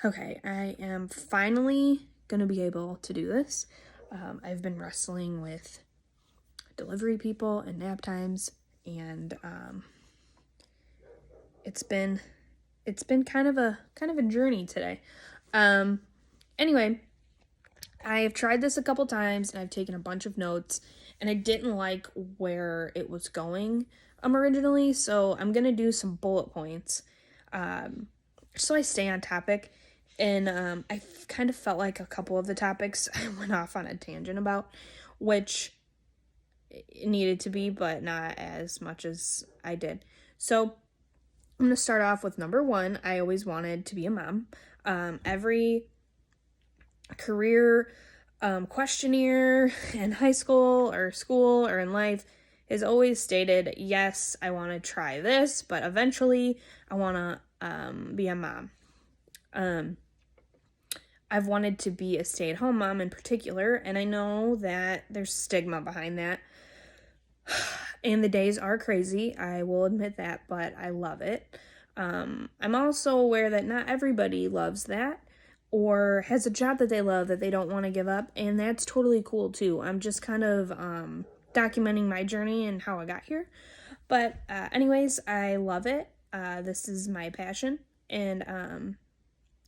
Okay, I am finally gonna be able to do this. I've been wrestling with delivery people and nap times, and it's been kind of a journey today. Anyway, I have tried this a couple times and I've taken a bunch of notes, and I didn't like where it was going originally, so I'm gonna do some bullet points so I stay on topic. And I kind of felt like a couple of the topics I went off on a tangent about, which it needed to be, but not as much as I did. So I'm going to start off with number one. I always wanted to be a mom. Every career questionnaire in high school or school or in life has always stated, yes, I want to try this, but eventually I want to be a mom. I've wanted to be a stay-at-home mom in particular, and I know that there's stigma behind that. And the days are crazy, I will admit that, but I love it. I'm also aware that not everybody loves that or has a job that they love that they don't want to give up, and that's totally cool too. I'm just kind of documenting my journey and how I got here. But anyways, I love it. This is my passion, and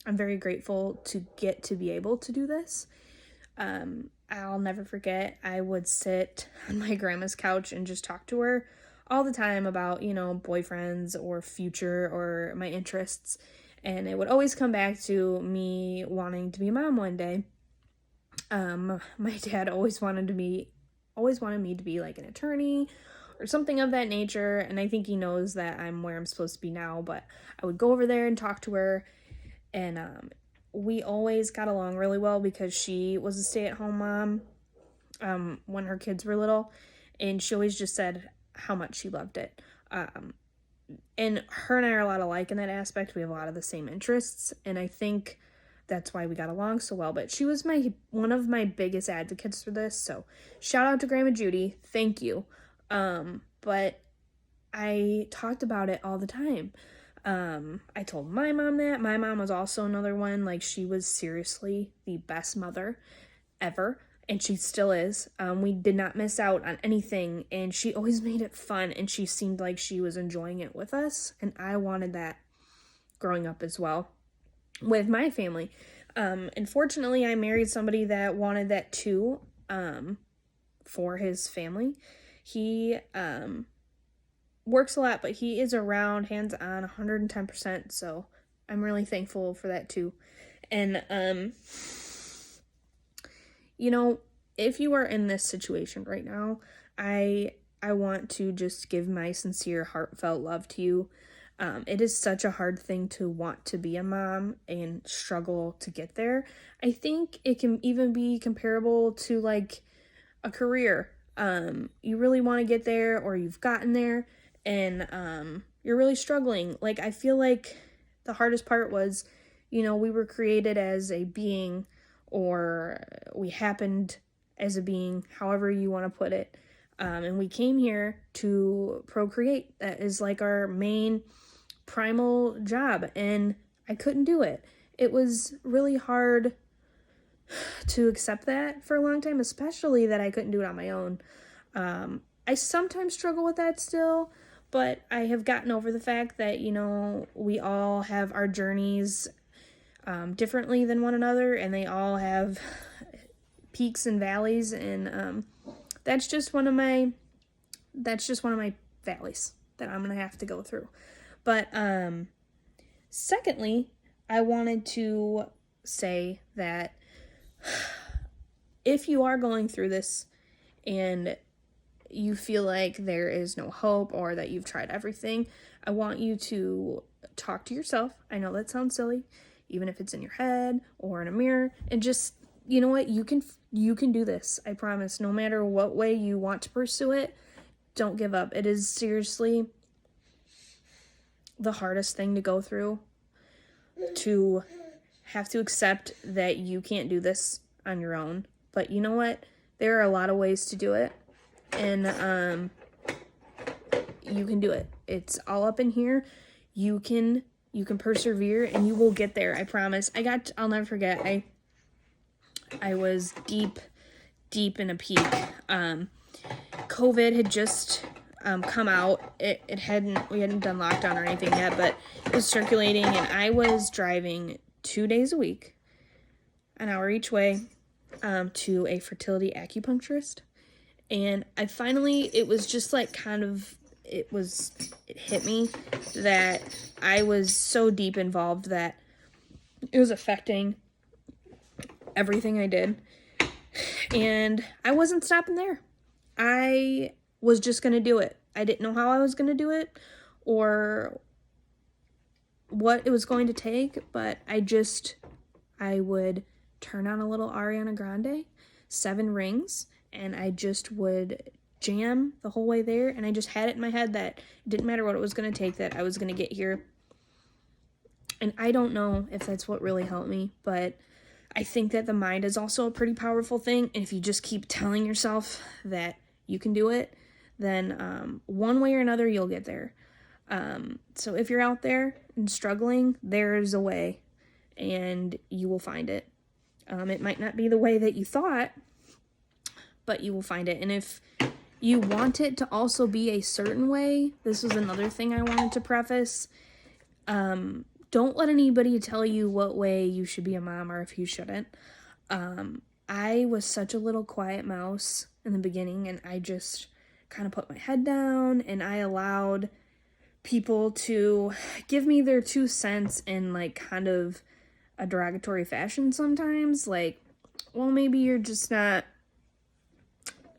I'm very grateful to get to be able to do this. I'll never forget, I would sit on my grandma's couch and just talk to her all the time about, boyfriends or future or my interests. And it would always come back to me wanting to be a mom one day. My dad always wanted me to be like an attorney or something of that nature. And I think he knows that I'm where I'm supposed to be now, but I would go over there and talk to her. And we always got along really well because she was a stay-at-home mom when her kids were little, and she always just said how much she loved it. And her and I are a lot alike in that aspect. We have a lot of the same interests, and I think that's why we got along so well. But she was one of my biggest advocates for this, so shout out to Grandma Judy. Thank you. But I talked about it all the time. I told my mom that. My mom was also another one. Like, she was seriously the best mother ever, and she still is. We did not miss out on anything, and she always made it fun, and she seemed like she was enjoying it with us, and I wanted that growing up as well with my family. Unfortunately, I married somebody that wanted that too, for his family. He, works a lot, but he is around, hands-on, 110%, so I'm really thankful for that too. And if you are in this situation right now, I want to just give my sincere, heartfelt love to you. It is such a hard thing to want to be a mom and struggle to get there. I think it can even be comparable to like a career. You really want to get there, or you've gotten there, and you're really struggling. Like, I feel like the hardest part was, we were created as a being, or we happened as a being, however you want to put it. And we came here to procreate. That is like our main primal job, and I couldn't do it. It was really hard to accept that for a long time, especially that I couldn't do it on my own. I sometimes struggle with that still, but I have gotten over the fact that, we all have our journeys differently than one another, and they all have peaks and valleys, and that's just one of my valleys that I'm gonna have to go through. But secondly, I wanted to say that if you are going through this and you feel like there is no hope, or that you've tried everything, I want you to talk to yourself. I know that sounds silly, even if it's in your head or in a mirror, and just, you know what, you can do this. I promise. No matter what way you want to pursue it, don't give up. It is seriously the hardest thing to go through, to have to accept that you can't do this on your own. But you know what? There are a lot of ways to do it, and you can do it. It's all up in here. You can You can persevere and you will get there. I promise. I'll never forget. I was deep in a peak. COVID had just come out. We hadn't done lockdown or anything yet, but it was circulating, and I was driving 2 days a week, an hour each way, to a fertility acupuncturist. And it was just like it hit me that I was so deep involved that it was affecting everything I did. And I wasn't stopping there. I was just going to do it. I didn't know how I was going to do it or what it was going to take, but I would turn on a little Ariana Grande, 7 Rings, and I just would jam the whole way there, and I just had it in my head that it didn't matter what it was going to take, that I was going to get here. And I don't know if that's what really helped me, but I think that the mind is also a pretty powerful thing, and if you just keep telling yourself that you can do it, then one way or another you'll get there. So if you're out there and struggling, there's a way, and you will find it. It might not be the way that you thought, but you will find it. And if you want it to also be a certain way, this was another thing I wanted to preface. Don't let anybody tell you what way you should be a mom or if you shouldn't. I was such a little quiet mouse in the beginning, and I just kind of put my head down, and I allowed people to give me their 2 cents in like kind of a derogatory fashion sometimes. Like, well, maybe you're just not,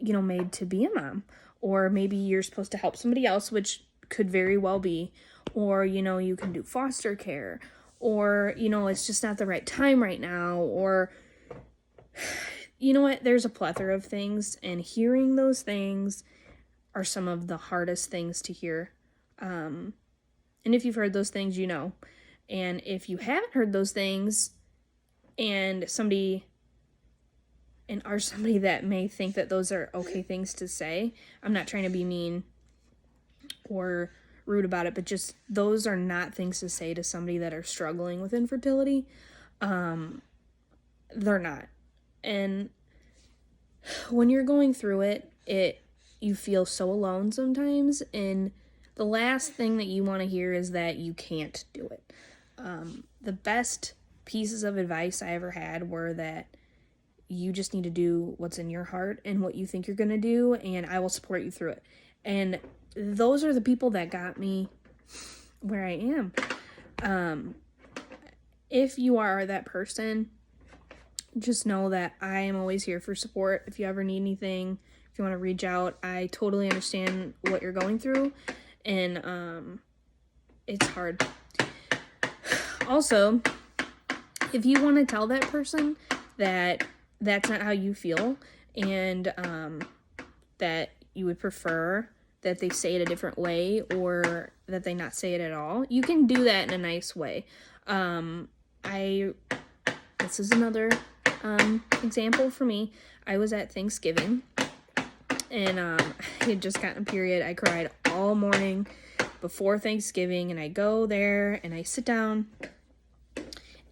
made to be a mom, or maybe you're supposed to help somebody else, which could very well be, or, you can do foster care, or, it's just not the right time right now, or, you know what, there's a plethora of things, and hearing those things are some of the hardest things to hear. And if you've heard those things, and if you haven't heard those things, and are somebody that may think that those are okay things to say, I'm not trying to be mean or rude about it, but just those are not things to say to somebody that are struggling with infertility. They're not. And when you're going through it, you feel so alone sometimes, and the last thing that you want to hear is that you can't do it. The best pieces of advice I ever had were that you just need to do what's in your heart and what you think you're going to do, and I will support you through it. And those are the people that got me where I am. If you are that person, just know that I am always here for support. If you ever need anything, if you want to reach out, I totally understand what you're going through, and it's hard. Also, if you want to tell that person that that's not how you feel, and that you would prefer that they say it a different way, or that they not say it at all, you can do that in a nice way. This is another example for me. I was at Thanksgiving, and I had just gotten a period. I cried all morning before Thanksgiving, and I go there and I sit down,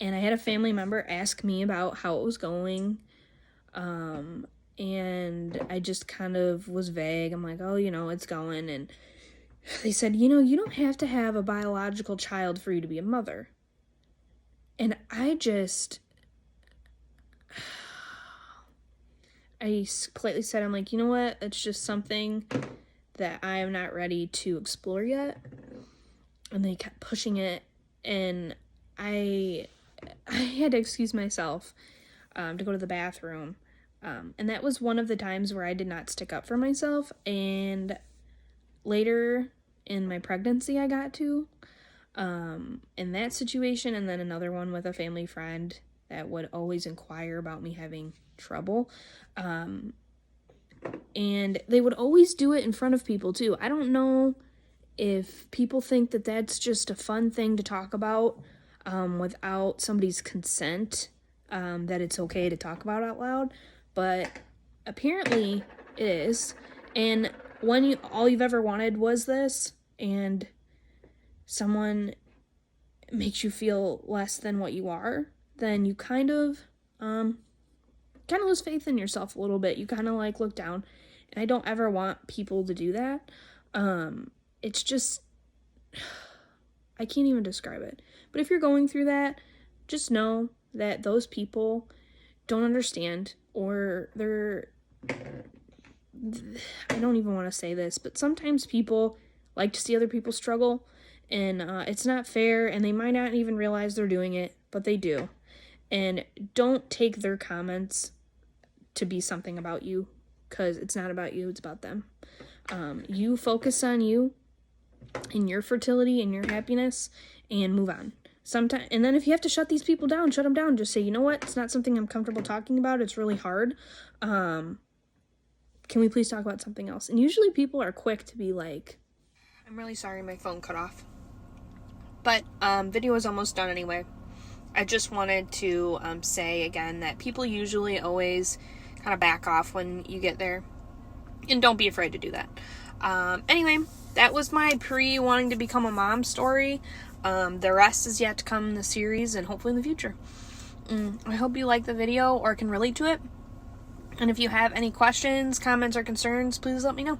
and I had a family member ask me about how it was going, and I just kind of was vague. I'm like, oh, it's going, and they said, you don't have to have a biological child for you to be a mother. And I politely said, I'm like, you know what, it's just something that I am not ready to explore yet. And they kept pushing it, and I had to excuse myself to go to the bathroom. And that was one of the times where I did not stick up for myself. And later in my pregnancy, I got to, in that situation, and then another one with a family friend that would always inquire about me having trouble. And they would always do it in front of people too. I don't know if people think that that's just a fun thing to talk about without somebody's consent, that it's okay to talk about out loud, but apparently it is. And when all you've ever wanted was this, and someone makes you feel less than what you are, then you kind of lose faith in yourself a little bit. You kind of like look down, and I don't ever want people to do that. It's just, I can't even describe it. But if you're going through that, just know that those people don't understand, or I don't even want to say this, but sometimes people like to see other people struggle, and it's not fair, and they might not even realize they're doing it, but they do. And don't take their comments to be something about you, because it's not about you, it's about them. You focus on you and your fertility and your happiness, and move on. And then if you have to shut these people down, shut them down. Just say, you know what, it's not something I'm comfortable talking about, it's really hard. Can we please talk about something else? And usually people are quick to be like, I'm really sorry my phone cut off. But video is almost done anyway. I just wanted to say again that people usually always kind of back off when you get there. And don't be afraid to do that. Anyway, that was my wanting to become a mom story. The rest is yet to come in the series, and hopefully in the future. I hope you like the video or can relate to it. And if you have any questions, comments, or concerns, please let me know.